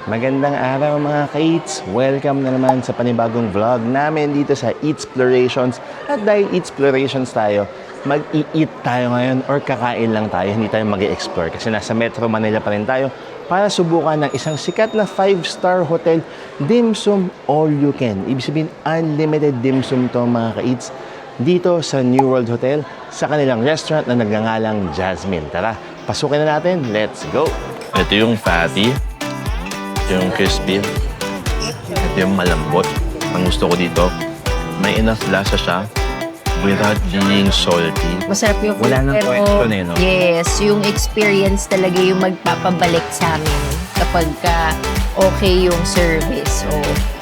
Magandang araw mga ka-eats! Welcome na naman sa panibagong vlog namin dito sa Eatsplorations. At dahil Eatsplorations tayo, mag-i-eat tayo ngayon or kakain lang tayo, hindi tayo mag-i-explore kasi nasa Metro Manila pa rin tayo para subukan ng isang sikat na 5-star hotel, dim sum all you can. Ibig sabihin, unlimited dim sum to mga ka-eats dito sa New World Hotel sa kanilang restaurant na nagngangalang Jasmine. Tara, pasukin na natin. Let's go! Ito yung fatty. Ito yung crispy. Ito yung malambot. Ang gusto ko dito, may enough lasa siya without being salty. Masarap yung food, Wala nang pero question eh, no? yes, yung experience talaga yung magpapabalik sa amin kapag ka okay yung service. So,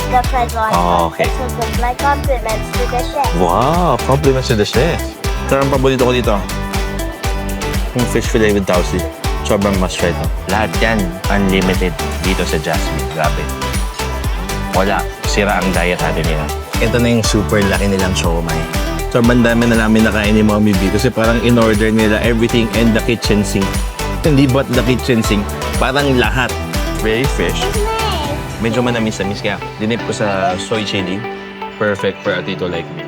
The fried one. Oh, okay. This was my compliments to the chef. Wow! Compliments to the chef. Ito ang paborito ko dito. Yung fish fillet with tausi. Sobrang must-try ito. Lahat yan, unlimited dito sa Jasmine. Grabe. Wala. Sira ang diet natin nila. Ito na yung super laki nilang siomai. Sobrang dami na namin nakain ni Mommy B kasi parang in-order nila everything and the kitchen sink. Hindi but the kitchen sink. Parang lahat. Very fresh. Medyo manamis-namis kaya dinip ko sa soy chili. Perfect for a tito like me.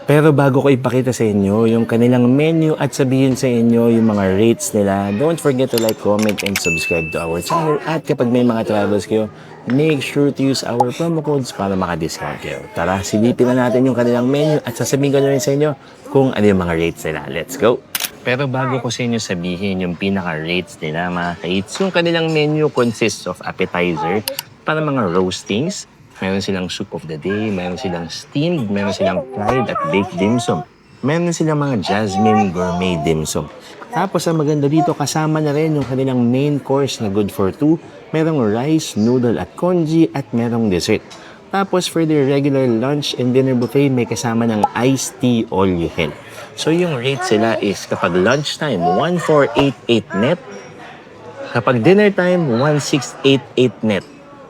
Pero bago ko ipakita sa inyo yung kanilang menu at sabihin sa inyo yung mga rates nila, don't forget to like, comment, and subscribe to our channel. At kapag may mga travels kayo, make sure to use our promo codes para maka-discount kayo. Tara, silipin na natin yung kanilang menu at sasabihin ko na rin sa inyo kung ano yung mga rates nila. Let's go! Pero bago ko sa inyo sabihin yung pinaka-rates nila, mga ka-eats, yung kanilang menu consists of appetizer para mga roastings. Meron silang soup of the day, meron silang steamed, meron silang fried at baked dim sum. Meron silang mga Jasmine gourmet dim sum. Tapos ang maganda dito, kasama na rin yung kanilang main course na good for two. Merong rice, noodle at congee at merong dessert. Tapos for their regular lunch and dinner buffet, may kasama ng iced tea all you can. So yung rate sila is kapag lunchtime, 1488 net. Kapag dinner time, 1688 net.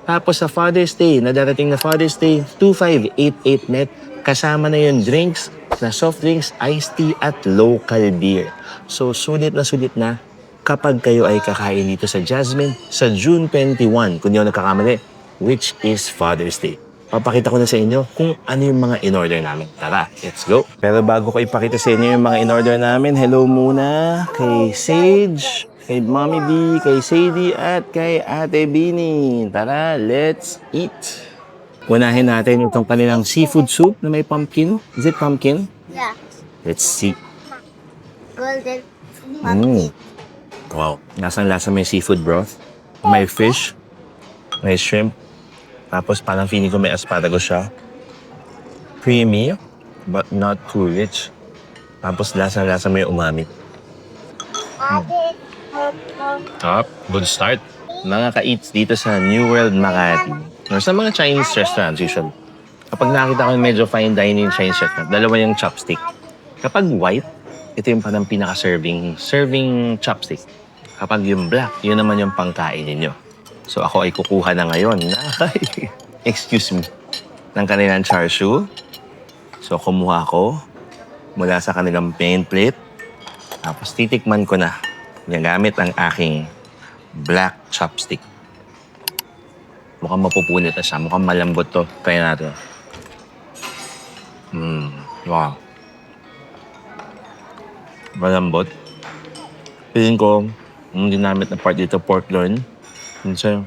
Tapos sa Father's Day, na darating na Father's Day, 2588 net. Kasama na yung drinks, na soft drinks, iced tea, at local beer. So, sulit na kapag kayo ay kakain dito sa Jasmine sa June 21, kung di ako nagkakamali, which is Father's Day. Papakita ko na sa inyo kung ano yung mga in-order namin. Tara, let's go! Pero bago ko ipakita sa inyo yung mga in-order namin, hello muna kay Sage, kay Mommy B, kay Sadie, at kay Ate Bini. Tara, let's eat! Unahin natin itong kanilang seafood soup na may pumpkin. Is it pumpkin? Yeah. Let's see. Golden. Wow. Nasang lasa may seafood broth. May fish. May shrimp. Tapos parang feeling ko may asparagus siya. Creamy, but not too rich. Tapos lasa may umami. Top, good start. Mga ka-eats dito sa New World Makati. Or sa mga Chinese restaurants usually. Kapag nakita ko yung medyo fine dining Chinese restaurant, dalawa yung chopstick. Kapag white, ito yung parang serving chopstick. Kapag yung black, yun naman yung pangkain ninyo. So ako ay kukuha na ngayon na, excuse me, ng kanilang char siu. So kumuha ako mula sa kanilang main plate. Tapos titikman ko na. Gamit ang aking black chopstick. Mukhang mapupunit na siya. Mukhang malambot to. Try natin. Wow. Malambot. Feeling ko, yung ginamit na part dito, pork loin. Minsan,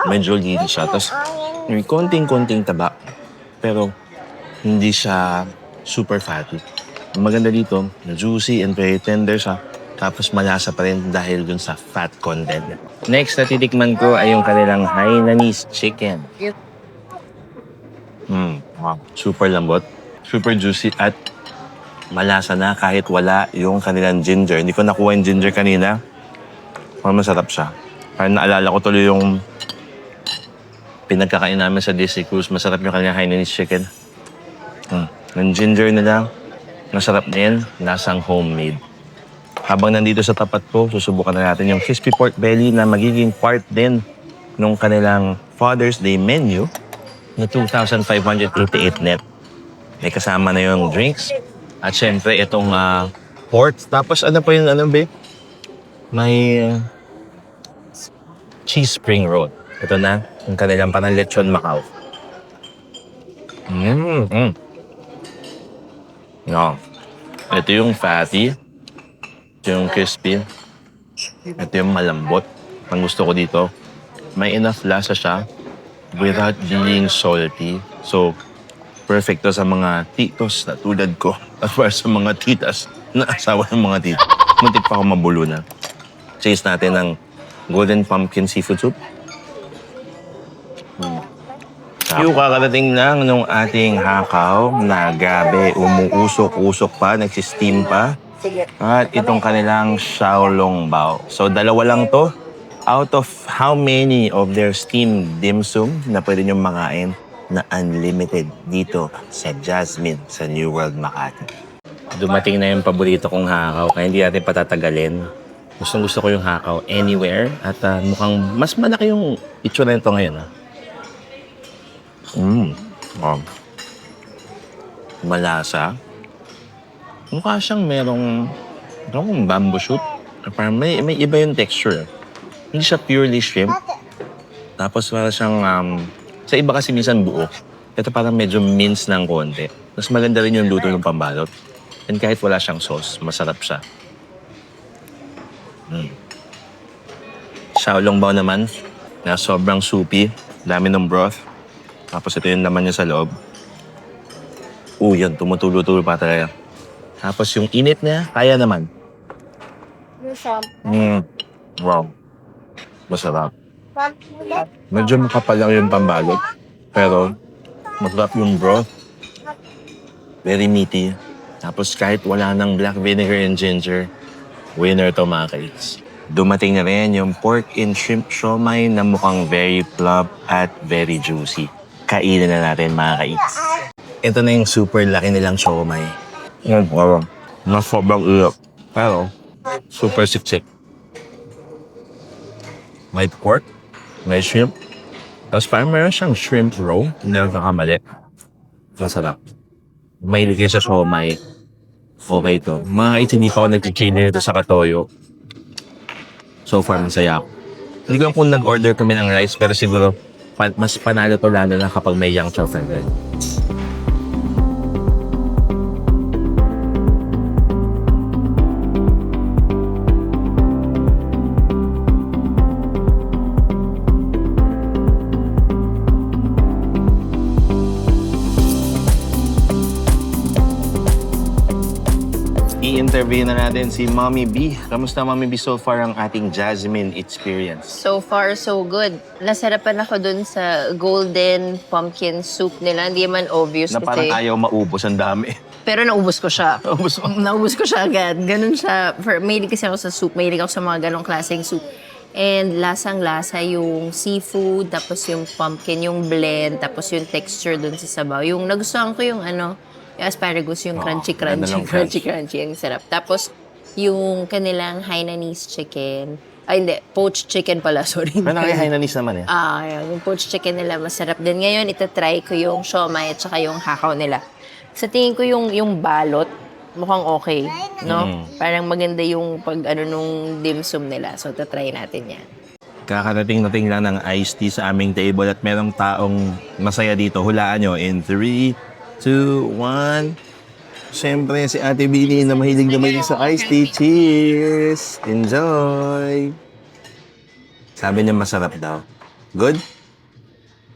medyo lean siya. Tapos, may konting-konting taba. Pero, hindi siya super fatty. Ang maganda dito, juicy and very tender siya. Tapos malasa pa rin dahil dun sa fat content. Next na titikman ko ay yung kanilang Hainanese chicken. Wow. Super lambot, super juicy at malasa na kahit wala yung kanilang ginger. Hindi ko nakuha yung ginger kanina. Masarap siya. Parang naalala ko tuloy yung pinagkakain namin sa Disney Cruise. Masarap yung kanilang Hainanese chicken. Yung ginger nila, masarap din. Lasang homemade. Habang nandito sa tapat ko, susubukan na natin yung crispy pork belly na magiging part din ng kanilang Father's Day menu na 2,588 net. May kasama na yung drinks, At syempre, itong pork. Tapos ano pa yung ano, babe? May cheese spring roll. Ito na, yung kanilang parang lechon Macau. No. Ito yung fatty. Ito yung crispy. Ito yung malambot. Ang gusto ko dito, may enough lasa siya without being salty. So, perfect to sa mga titos na tulad ko. At para sa mga titas na asawa ng mga tito. Muntik pa ako mabulunan. Chase natin ng golden pumpkin seafood soup. Yung kakarating lang nung ating hakaw na gabi, umuusok-usok pa, nagsisteam pa. At itong kanilang xiaolongbao. So, dalawa lang to. Out of how many of their steamed dim sum na pwede nyo makain na unlimited dito sa Jasmine sa New World Makati. Dumating na yung paborito kong hakaw, kaya hindi natin patatagalin. Gusto ko yung hakaw anywhere. At mukhang mas malaki yung itsura nito ngayon. Malasa. Mukha siyang merong bamboo shoot. Parang may iba yung texture. Hindi siya purely shrimp. Tapos parang siyang, sa iba kasi minsan buo. Ito parang medyo mince ng konti. Mas maganda rin yung luto ng pambalot. And kahit wala siyang sauce, masarap siya. Xiaolongbao naman, na sobrang soupy. Dami ng broth. Tapos ito yung laman niya sa loob. Yan, tumutulo-tulo pa talaga. Tapos yung init niya, kaya naman. Wow. Masarap. Medyo makapal lang yung pambalot. Pero, masarap yung broth. Very meaty. Tapos kahit wala ng black vinegar and ginger, winner to mga kaids. Dumating na rin yung pork and shrimp siomai na mukhang very plump at very juicy. Kainin na natin mga kaids. Ito na yung super laki nilang siomai. Wow. Na sobrang ulap. Pero, super siksik. May pork, may shrimp. Tapos parang meron siyang shrimp roll. Hindi lang nakamali. Masarap. May ligay sa siomai. Okay to. Mga hindi pa ako nagkikinin ito sa katoyo. So far, masaya ako. Hindi ko kung nag-order kami ng rice, pero siguro mas panalo to lalo na kapag may yang chow fried rice. I-interview na natin si Mommy B. Kamusta, Mommy B, so far ang ating Jasmine experience? So far, so good. Nasarapan ako dun sa golden pumpkin soup nila. Hindi man obvious Na parang ayaw maubos, ang dami. Pero naubos ko siya. Naubos mo? Naubos ko siya agad. Ganun siya. Mahilig kasi ako sa soup. Mahilig ako sa mga ganong klaseng soup. And lasang-lasa yung seafood, tapos yung pumpkin, yung blend, tapos yung texture dun sa sabaw. Yung nagustuhan ko yung yung asparagus, yung crunchy. Ang sarap. Tapos, yung kanilang Hainanese chicken. Ay, hindi. Poached chicken pala, sorry. Pero Hainanese naman eh. Yung poached chicken nila, masarap din. Ngayon, itatry ko yung siomai at saka yung hakaw nila. Sa tingin ko yung balot, mukhang okay, no? Parang maganda yung nung dim sum nila. So, itatry natin yan. Kakarating-nating lang ng iced tea sa aming table at merong taong masaya dito. Hulaan nyo in 3, 2, 1. Siyempre, si Ate Bini na mahilig sa iced tea. Cheers! Enjoy! Sabi niya masarap daw. Good?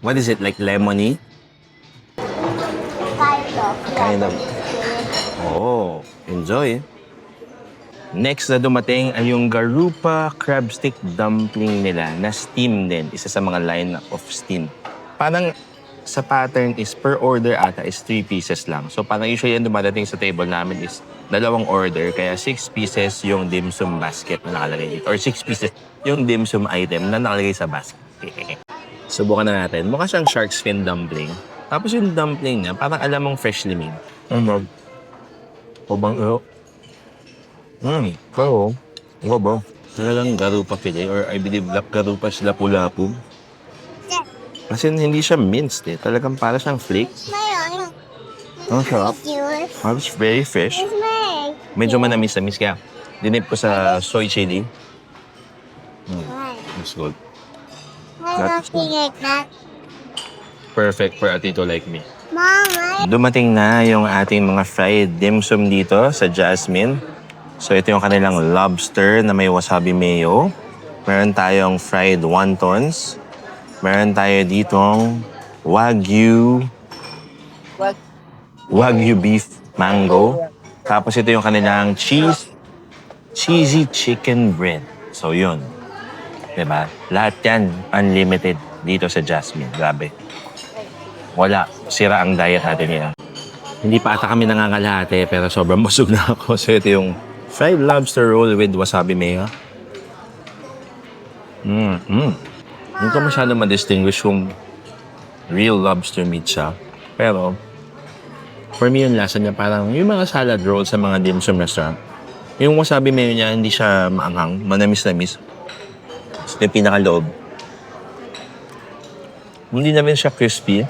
What is it? Like lemony? Kind of. Oh, enjoy. Next na dumating ay yung Garupa crab stick dumpling nila na steam din. Isa sa mga line of steam. Parang sa pattern is per order ata is 3 pieces lang. So parang usually yung dumadating sa table namin is 2 order. Kaya 6 pieces yung dim sum basket na nakalagay dito. Or 6 pieces yung dim sum item na nakalagay sa basket. Subukan na natin. Mukha siyang shark's fin dumpling. Tapos yung dumpling niya, parang alam mong freshly made. O bang eo? Pero, ito ba? Talagang Garupa filet or I believe Garupa lapu-lapu. Kasi hindi siya minced eh. Talagang para siyang flakes. Ang sarap. It's very fresh. It's me. Medyo manamis-namis kaya dinip ko sa soy chili. Why? It's good. Why not be like that? Perfect for a tito like me. Mom, why? Dumating na yung ating mga fried dim sum dito sa Jasmine. So ito yung kanilang lobster na may wasabi mayo. Meron tayong fried wontons. Meron tayo ditong Wagyu beef mango. Tapos ito yung kanilang cheesy chicken bread. So yun. Diba? Lahat yan unlimited dito sa Jasmine. Grabe. Wala. Sira ang diet natin ngayon. Hindi pa ata kami nangangalahati pero sobrang busog na ako. So ito yung fried lobster roll with wasabi mayo. Hindi ko masyado ma-distinguish kung real lobster meat siya. Pero, for me yung lasa niya parang yung mga salad roll sa mga dim sum restaurant. Yung wasabi mayo niya hindi siya maanghang, manamis-namis. So yung pinakaloob. Hindi namin siya crispy.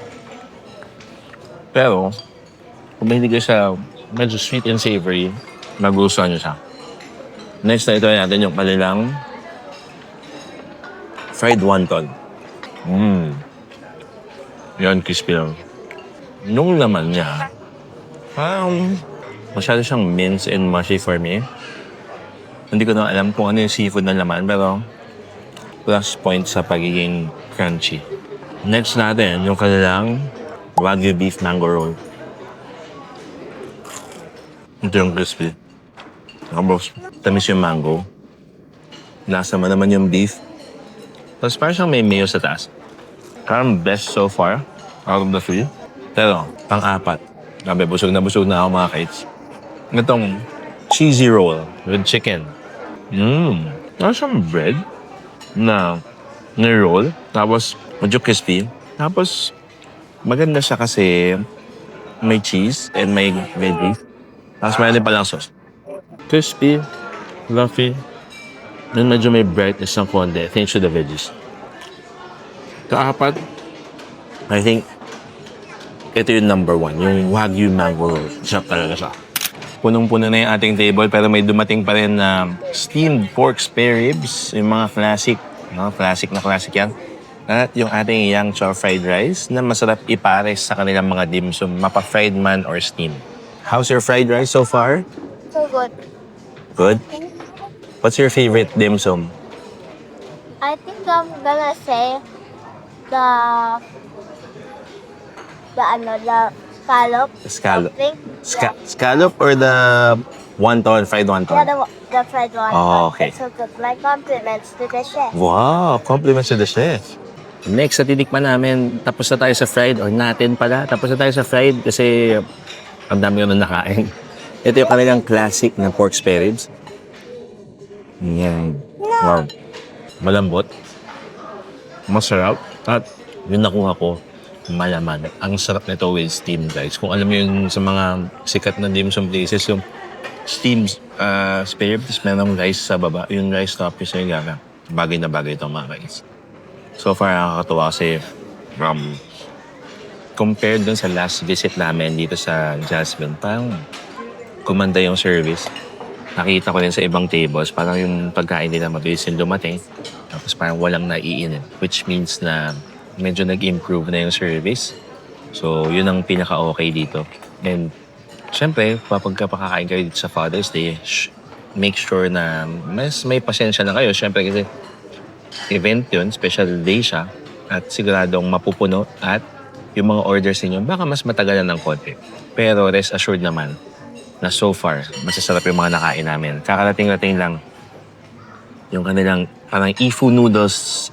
Pero, kung hindi kayo sa medyo sweet and savory, magustuhan niyo siya. Next na ito natin yung kanilang fried wonton. Yan, crispy lang. Nung laman niya, parang masyado siyang mince and mushy for me. Hindi ko na alam kung ano yung seafood na laman, pero plus point sa pagiging crunchy. Next natin, yung kanilang Wagyu beef mango roll. Ito yung crispy. Tapos, tamis yung mango. Lasa mo naman yung beef. Tapos parang siyang may mayo sa taas. Parang best so far out of the three. Pero, pang-apat. Grabe, busog na ako mga kids. Itong cheesy roll with chicken. Parang siyang bread na ni-roll. Tapos, medyo crispy. Tapos, maganda siya kasi may cheese and may veggies. Tapos mayroon din palang sauce. Crispy, fluffy, and medyo may brightness ng konti thanks to the veggies. Kaapat, I think, ito yung number one, yung Wagyu mango roll. Sarap talaga siya. Punong-puno na yung ating table pero may dumating pa rin na steamed pork spare ribs, yung mga classic, no? Classic na classic yan. At yung ating yang chow fried rice na masarap ipares sa kanilang mga dim sum, mapa-fried man or steam. How's your fried rice so far? So good. Good? What's your favorite dim sum? I think I'm gonna say the scallop. Scallop. Something. Scallop or the wonton, fried wonton? Yeah, the fried one. Oh, okay. It's so good. My compliments to the chef. Wow, compliments to the chef. Next, sa tinikman namin, tapos na tayo sa fried, or natin pala, tapos na tayo sa fried kasi ang dami ko na nakain. Ito yung kanilang classic na pork spare ribs. Yan. Wow. Malambot. Masarap. At yung nakuha ko, malaman. Ang sarap nito with steamed rice. Kung alam mo yun sa mga sikat na dim sum places, yung steamed spare ribs, merong rice sa baba. Yung rice toppings na yung gaga. Bagay na bagay itong mga rice. So far, nakakatuwa kasi compared dun sa last visit namin dito sa Jasmine, parang kumanda yung service. Nakita ko rin sa ibang tables, parang yung pagkain nila mabilis yung dumating. Tapos parang walang naiinit, which means na medyo nag-improve na yung service. So, yun ang pinaka-okay dito. And, syempre, kapag pakakain kayo dito sa Father's Day, make sure na mas may pasensya na kayo. Syempre, kasi event yun, special day siya, at siguradong mapupuno at yung mga orders ninyo, baka mas matagalan ng konti. Pero rest assured naman na so far, masasarap yung mga nakain namin. Kakarating-rating lang yung kanilang parang ifu noodles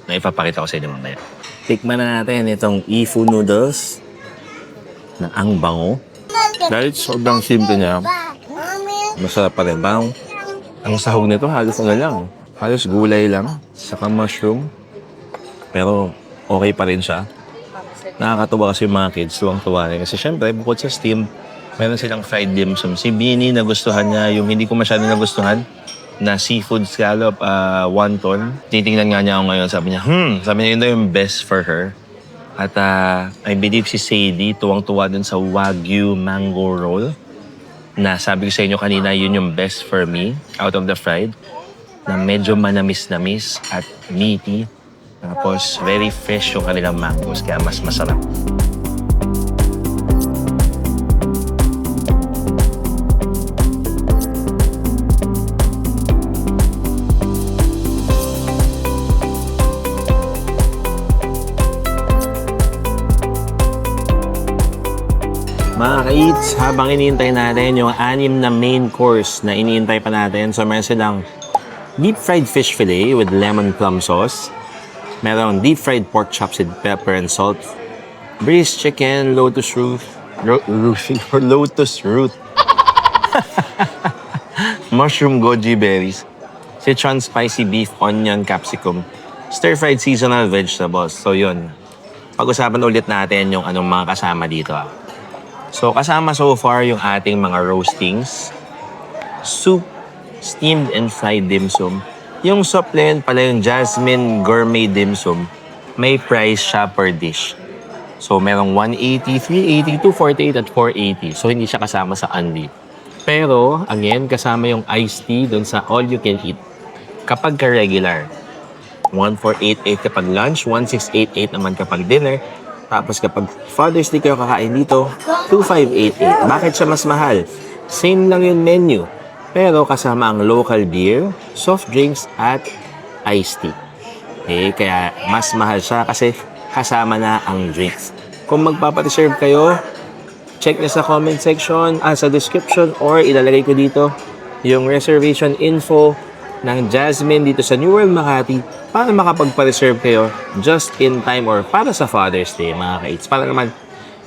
na ipapakita ko sa inyo mamaya. Tikman na natin itong ifu noodles na ang bango. Dahil sobrang simple niya, masarap pa rin. Parang ang sahog nito halos ano lang. Halos gulay lang, saka mushroom. Pero okay pa rin siya. Nakakatuwa kasi yung mga kids, tuwang-tuwa rin. Kasi syempre, bukod sa steam, meron silang fried dim sum. Si Beanie, nagustuhan niya. Yung hindi ko masyado nagustuhan, na seafood scallop, wonton. Titingnan nga niya ako ngayon, sabi niya, yun na yung best for her. At I believe si Sadie tuwang-tuwa dun sa Wagyu mango roll na sabi ko sa inyo kanina, yun yung best for me out of the fried na medyo manamis-namis at meaty. Tapos very fresh yung kanilang mangoes kaya mas masarap. Mga ka-eats, habang iniintay natin yung 6 na main course na iniintay pa natin. So, meron silang deep fried fish fillet with lemon plum sauce. Meron deep fried pork chops with pepper and salt. Braised chicken, lotus root. Lotus root. Mushroom goji berries. Sichuan spicy beef, onion, capsicum. Stir-fried seasonal vegetables. So, yun. Pag-usapan ulit natin yung anong mga kasama dito. So, kasama so far yung ating mga roastings, soup, steamed and fried dim sum. Yung supplement pala yung Jasmine Gourmet Dim Sum, may price siya per dish. So, merong 180, 380, 248 at 480. So, hindi siya kasama sa unli. Pero, again, kasama yung iced tea dun sa all you can eat. Kapag ka-regular, 1488 kapag lunch, 1688 naman kapag dinner. Tapos kapag Father's Day kayo kakain dito, 2588. Bakit siya mas mahal? Same lang yung menu. Pero kasama ang local beer, soft drinks, at iced tea. Okay, kaya mas mahal siya kasi kasama na ang drinks. Kung magpapareserve kayo, check nyo sa comment section, sa description, or ilalagay ko dito yung reservation info ng Jasmine dito sa New World Makati para makapagpa-reserve kayo just in time or para sa Father's Day, mga ka-eats. Para naman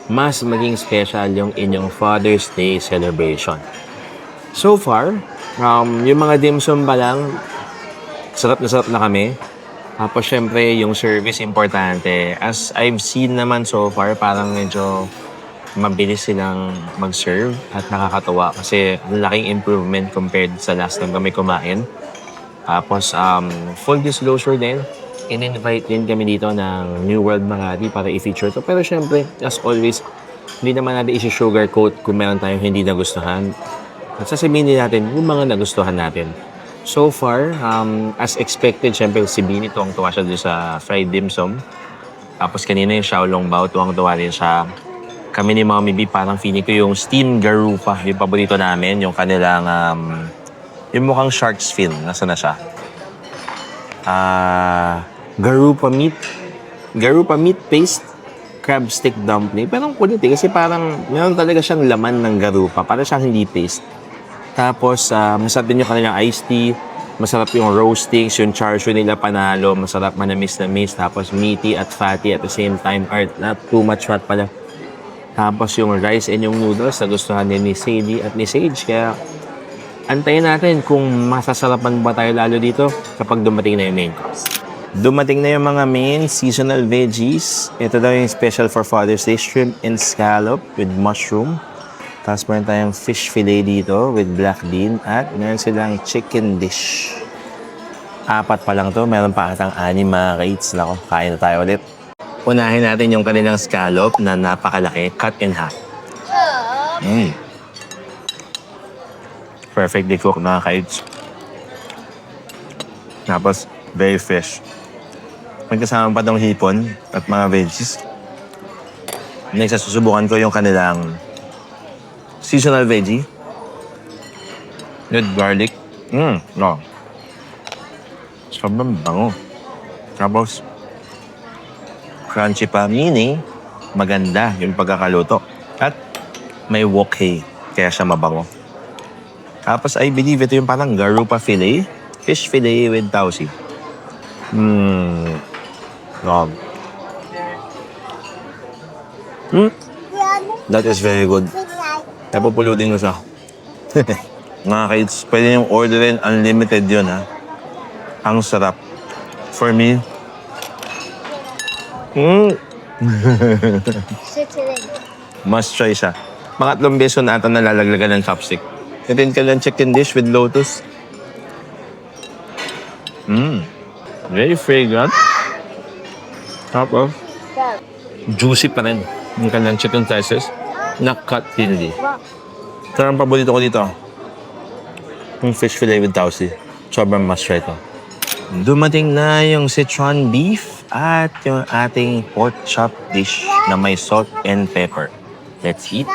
mas maging special yung inyong Father's Day celebration. So far, yung mga dim sum pa lang, sarap na kami. Tapos syempre, yung service importante. As I've seen naman so far, parang medyo mabilis silang mag-serve at nakakatuwa kasi laking improvement compared sa last time kami kumain. Tapos, full disclosure din, in-invite din kami dito ng New World Makati para i-feature to. Pero syempre, as always, hindi naman natin isi-sugarcoat kung meron tayong hindi nagustuhan. At sasabihin din natin yung mga nagustuhan natin. So far, as expected, syempre si Bini tuwang-tuwa siya doon sa fried dim sum. Tapos kanina yung Xiaolong Bao, tuwang-tuwa rin siya. Kami ni Mommy B, parang feeling ko yung steamed garupa, yung paborito namin, yung kanilang yung mukhang shark's fin. Nasaan na siya? Garupa meat. Garupa meat paste. Crab stick dumpling. Pero ang kulit kasi parang meron talaga siyang laman ng garupa. Para siyang hindi paste. Tapos, masarap din yung kanilang iced tea. Masarap yung roastings, yung char siu nila panalo. Masarap manamis-namis. Tapos meaty at fatty at the same time. Or not too much fat pala. Tapos yung rice and yung noodles na gustuhan din ni Sadie at ni Sage. Kaya antayin natin kung masasarapan ba tayo lalo dito kapag dumating na yung main course. Dumating na yung mga main seasonal veggies. Ito daw yung special for Father's Day, shrimp and scallop with mushroom. Tapos meron tayong fish fillet dito with black bean at meron silang chicken dish. 4 pa lang to, meron pa atang 6 mga ka-eats. Nako, kain na tayo ulit. Unahin natin yung kanilang scallop na napakalaki, cut in half. Perfectly cooked mga ka-eats. Tapos, very fresh. May kasama pa tong hipon at mga veggies. Next, susubukan ko yung kanilang seasonal veggie with garlic. No. Sobrang bango. Tapos, crunchy pa, meaning maganda yung pagkakaluto. At may wok hay, kaya siya mabango. Tapos, I believe ito yung parang garupa fillet. Fish fillet with tausi. That is very good. Napupuludin ko siya. Mga kids, pwede yung orderin unlimited yun, ha? Ang sarap. For me, must try siya. Pangatlong beso na ata nalalaglagan ng chopstick. Natin ka lang chicken dish with lotus. Very fragrant. Tapos, juicy pa rin yung kanilang chicken slices na cut thinly. Pero ang paborito ko dito, yung fish fillet with tausi. Sobrang must-try to. Dumating na yung Sichuan beef at yung ating pork chop dish na may salt and pepper. Let's eat.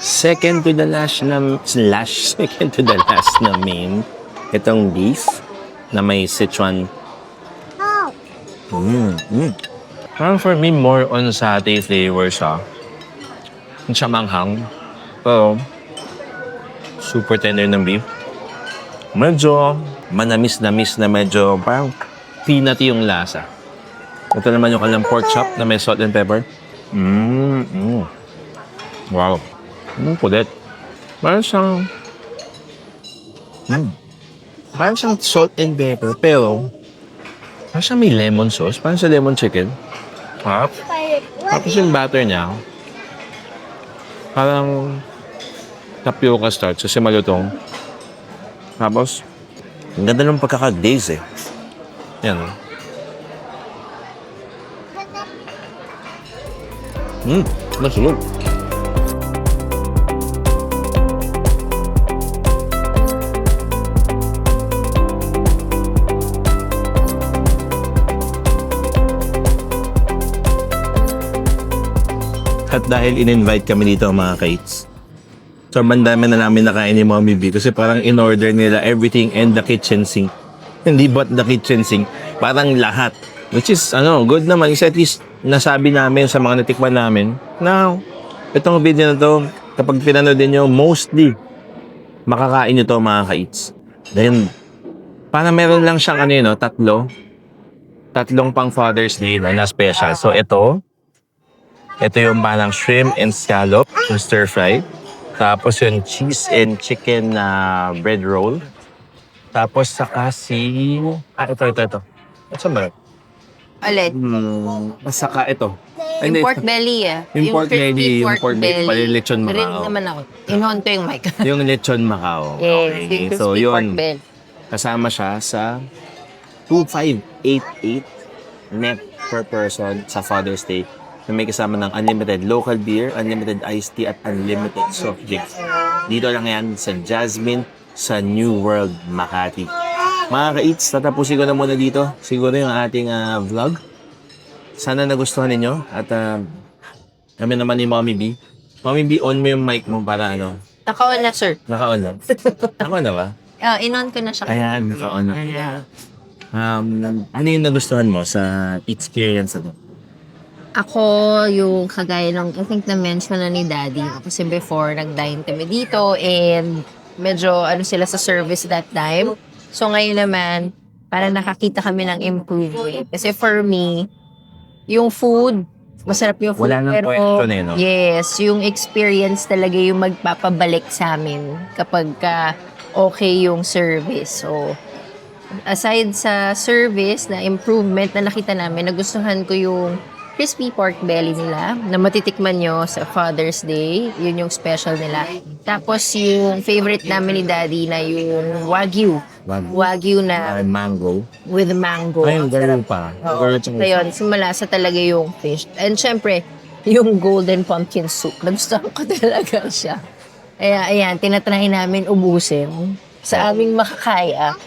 Second to the last na main, itong beef na may Sichuan. Parang for me, more on satay flavor siya. Hindi siya manghang. Pero, super tender ng beef. Medyo manamis-namis na medyo parang peanutty yung lasa. Ito naman yung kanilang pork chop na may salt and pepper. Wow. Kulit. Parang siyang salt and pepper, pero parang siyang may lemon sauce. Parang sa lemon chicken. Tapos yung batter niya, parang tapioca starch kasi malutong. Tapos, ang ganda ng pagkaka-glaze eh. Yan. Masulog. At dahil in-invite kami dito mga kites, sobrang dami na namin nakain ni Mommy B kasi parang in-order nila everything and the kitchen sink. Hindi but the kitchen sink, parang lahat. Which is, good naman. Kasi at least nasabi namin sa mga natikman namin, now, itong video na to, kapag pinanood nyo, mostly, makakain nyo to mga kites. Then, parang meron lang siyang tatlong pang Father's Day na special. So, ito yung parang shrimp and scallop, yung stir-fry. Tapos yung cheese and chicken na bread roll. Tapos saka ito. Ito ba? Ulit. Saka ito. Yung pork belly Yung pork belly, crispy yung pork belly, pala yung lechon Rin Macao. naman ako. Inuhon ko yung mic. Yung lechon Macao. Yes, yung Okay. crispy So pork yun, belly. kasama siya sa 2,588 net per person sa Father's Day. Na may kasama ng unlimited local beer, unlimited iced tea, at unlimited soft drinks. Dito lang yan sa Jasmine sa New World, Makati. Mga ka-eats, tatapusin ko na muna dito. Siguro yung ating vlog. Sana nagustuhan ninyo. At kami naman ni Mommy B. Mommy B, on mo yung mic mo para Naka-on na, sir. Naka-on na. Naka-on na ba? In-on ko na siya. Ayan, naka-on na. Ano yung nagustuhan mo sa experience na to? Ako, yung kagaya ng, I think na-mention na ni Daddy. Kasi before, nag-dine kami dito and medyo sila sa service that time. So ngayon naman, parang nakakita kami ng improvement. Kasi for me, yung food, masarap yung food. Wala nang pero question no? yes, yung experience talaga yung magpapabalik sa amin kapag okay yung service. So, aside sa service na improvement na nakita namin, nagustuhan ko yung crispy pork belly nila na matitikman nyo sa Father's Day. Yun yung special nila. Tapos yung favorite namin ni Daddy na yung Wagyu. Wagyu na Mango. with mango. Ay, ganun pa. So yun, sumalasa talaga yung fish. And syempre, yung golden pumpkin soup. Nagustuhan ko talaga siya. Kaya ayan, tinatry namin ubusin sa aming makakaya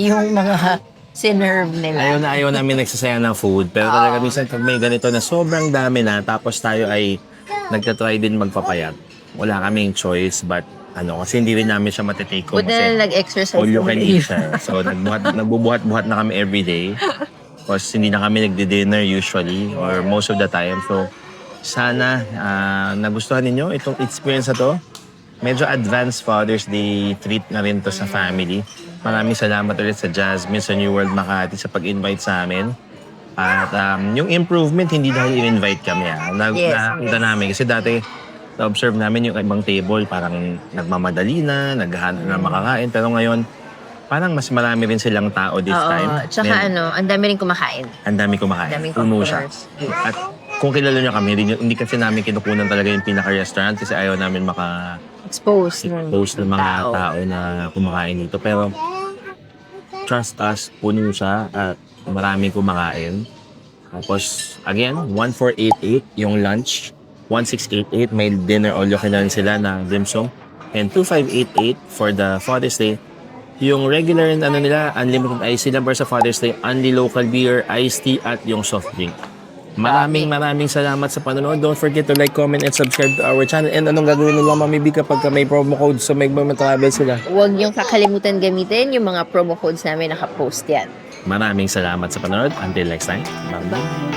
yung mga sinerve nila. Ayaw namin nagsasaya ng food. Pero talaga minsan pag may ganito na sobrang dami na tapos tayo ay nagtatry din magpapayat. Wala kaming choice but kasi hindi rin namin siya matitake home. Buti na nag-exercise all you can kami. eat siya. So nagbubuhat-buhat na kami everyday. Because hindi na kami nagdi-dinner usually or most of the time. So sana nagustuhan ninyo itong experience na to. Medyo advanced Father's Day treat na rin to sa family. Maraming salamat ulit sa Jasmine, sa New World Makati sa pag-invite sa amin. At yung improvement, hindi dahil in-invite kami. Nakita namin. Kasi dati, na-observe namin yung ibang table, parang nagmamadali na, naghahanap na makakain. Pero ngayon, parang mas marami rin silang tao this time. Tsaka ang dami rin kumakain. Ang dami kumakain. Daming Puno siya. customers. At kung kilala nyo kami, hindi kasi namin kinukunan talaga yung pinaka-restaurant kasi ayaw namin Exposed. post ng mga tao na kumakain dito. Pero trust us, puno siya at maraming kumakain. Tapos, again, 1488 yung lunch. 1688 may dinner all you can eat sila na dim sum. And 2588 for the Father's Day. Yung regular ano nila, unlimited ice number sa Father's Day, only local beer, iced tea, at yung soft drink. Maraming salamat sa panonood. Don't forget to like, comment, and subscribe to our channel. And anong gagawin nila Mami B kapag may promo code sa Travel sila? Huwag niyong kakalimutan gamitin yung mga promo codes namin, nakapost yan. Maraming salamat sa panonood. Until next time, bye-bye.